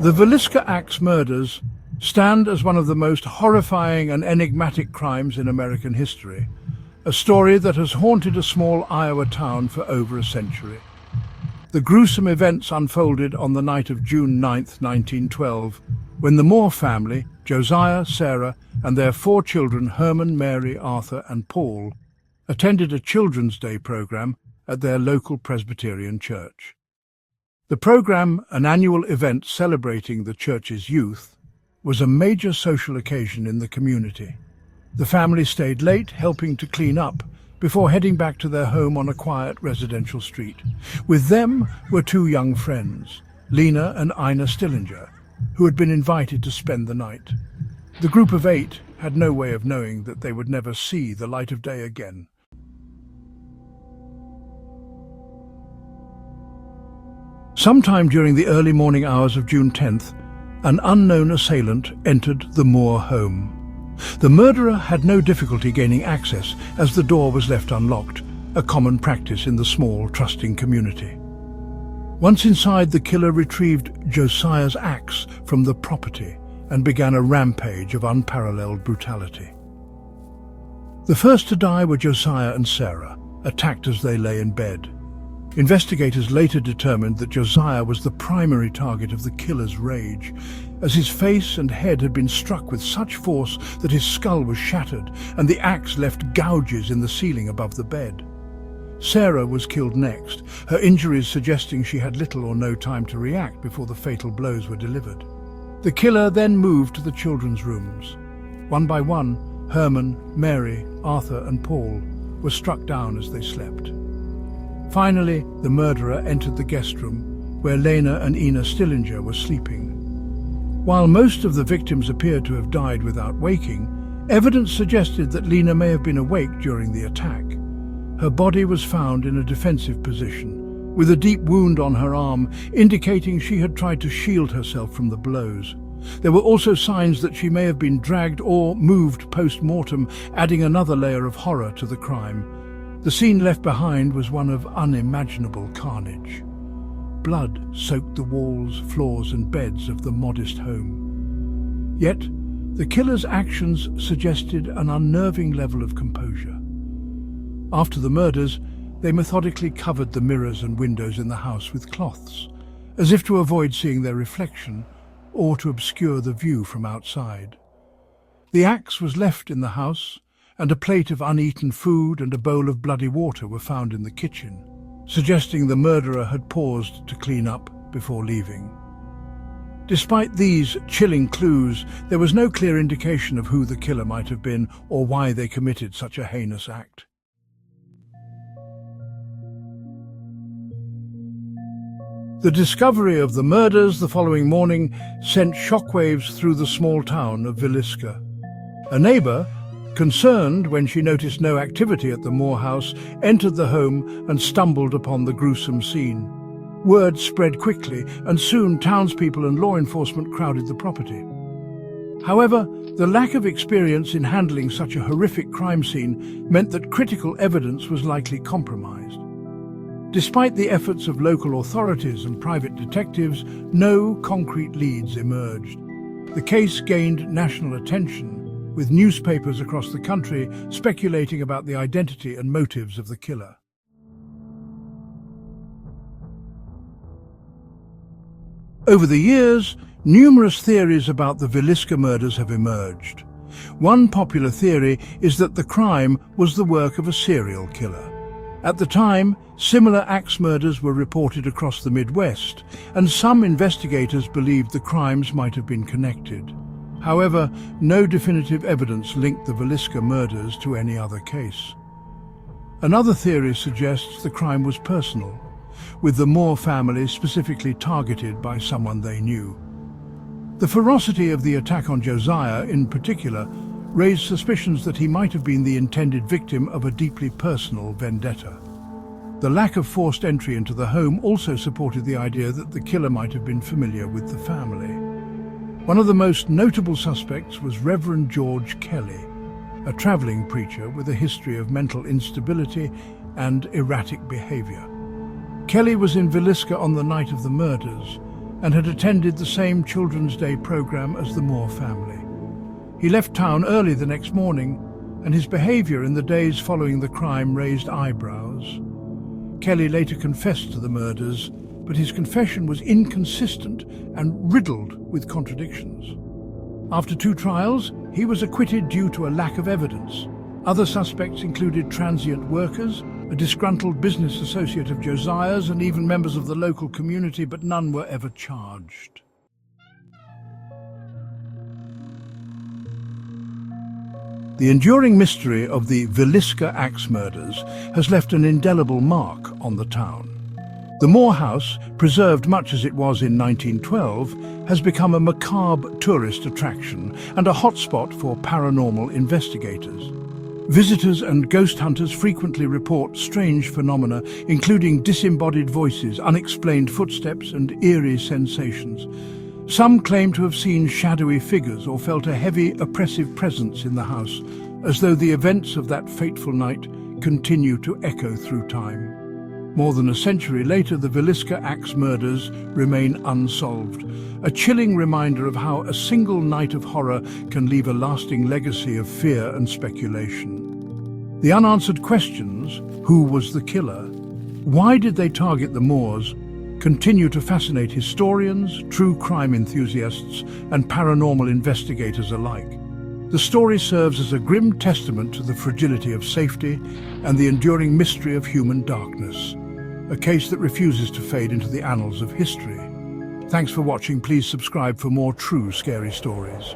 The Villisca Axe Murders stand as one of the most horrifying and enigmatic crimes in American history, a story that has haunted a small Iowa town for over a century. The gruesome events unfolded on the night of June 9, 1912, when the Moore family, Josiah, Sarah, and their 4 children, Herman, Mary, Arthur, and Paul, attended a Children's Day program at their local Presbyterian church. The program, an annual event celebrating the church's youth, was a major social occasion in the community. The family stayed late, helping to clean up, before heading back to their home on a quiet residential street. With them were 2 young friends, Lena and Ina Stillinger, who had been invited to spend the night. The group of 8 had no way of knowing that they would never see the light of day again. Sometime during the early morning hours of June 10th, an unknown assailant entered the Moore home. The murderer had no difficulty gaining access as the door was left unlocked, a common practice in the small, trusting community. Once inside, the killer retrieved Josiah's axe from the property and began a rampage of unparalleled brutality. The first to die were Josiah and Sarah, attacked as they lay in bed. Investigators later determined that Josiah was the primary target of the killer's rage, as his face and head had been struck with such force that his skull was shattered and the axe left gouges in the ceiling above the bed. Sarah was killed next, her injuries suggesting she had little or no time to react before the fatal blows were delivered. The killer then moved to the children's rooms. One by one, Herman, Mary, Arthur, and Paul were struck down as they slept. Finally, the murderer entered the guest room, where Lena and Ina Stillinger were sleeping. While most of the victims appeared to have died without waking, evidence suggested that Lena may have been awake during the attack. Her body was found in a defensive position, with a deep wound on her arm, indicating she had tried to shield herself from the blows. There were also signs that she may have been dragged or moved post-mortem, adding another layer of horror to the crime. The scene left behind was one of unimaginable carnage. Blood soaked the walls, floors, and beds of the modest home. Yet, the killer's actions suggested an unnerving level of composure. After the murders, they methodically covered the mirrors and windows in the house with cloths, as if to avoid seeing their reflection or to obscure the view from outside. The axe was left in the house, and a plate of uneaten food and a bowl of bloody water were found in the kitchen, suggesting the murderer had paused to clean up before leaving. Despite these chilling clues, there was no clear indication of who the killer might have been or why they committed such a heinous act. The discovery of the murders the following morning sent shockwaves through the small town of Villisca. A neighbor, concerned when she noticed no activity at the Moore house, entered the home and stumbled upon the gruesome scene. Word spread quickly, and soon townspeople and law enforcement crowded the property. However, the lack of experience in handling such a horrific crime scene meant that critical evidence was likely compromised. Despite the efforts of local authorities and private detectives, no concrete leads emerged. The case gained national attention, with newspapers across the country speculating about the identity and motives of the killer. Over the years, numerous theories about the Villisca murders have emerged. One popular theory is that the crime was the work of a serial killer. At the time, similar axe murders were reported across the Midwest, and some investigators believed the crimes might have been connected. However, no definitive evidence linked the Villisca murders to any other case. Another theory suggests the crime was personal, with the Moore family specifically targeted by someone they knew. The ferocity of the attack on Josiah, in particular, raised suspicions that he might have been the intended victim of a deeply personal vendetta. The lack of forced entry into the home also supported the idea that the killer might have been familiar with the family. One of the most notable suspects was Reverend George Kelly, a traveling preacher with a history of mental instability and erratic behavior. Kelly was in Villisca on the night of the murders, and had attended the same Children's Day program as the Moore family. He left town early the next morning, and his behavior in the days following the crime raised eyebrows. Kelly later confessed to the murders, but his confession was inconsistent and riddled with contradictions. After 2 trials, he was acquitted due to a lack of evidence. Other suspects included transient workers, a disgruntled business associate of Josiah's, and even members of the local community, but none were ever charged. The enduring mystery of the Villisca Axe Murders has left an indelible mark on the town. The Moore house, preserved much as it was in 1912, has become a macabre tourist attraction and a hotspot for paranormal investigators. Visitors and ghost hunters frequently report strange phenomena, including disembodied voices, unexplained footsteps, and eerie sensations. Some claim to have seen shadowy figures or felt a heavy, oppressive presence in the house, as though the events of that fateful night continue to echo through time. More than a century later, the Villisca Axe Murders remain unsolved, a chilling reminder of how a single night of horror can leave a lasting legacy of fear and speculation. The unanswered questions, who was the killer? Why did they target the Moores? Continue to fascinate historians, true crime enthusiasts, and paranormal investigators alike. The story serves as a grim testament to the fragility of safety and the enduring mystery of human darkness, a case that refuses to fade into the annals of history. Thanks for watching. Please subscribe for more true scary stories.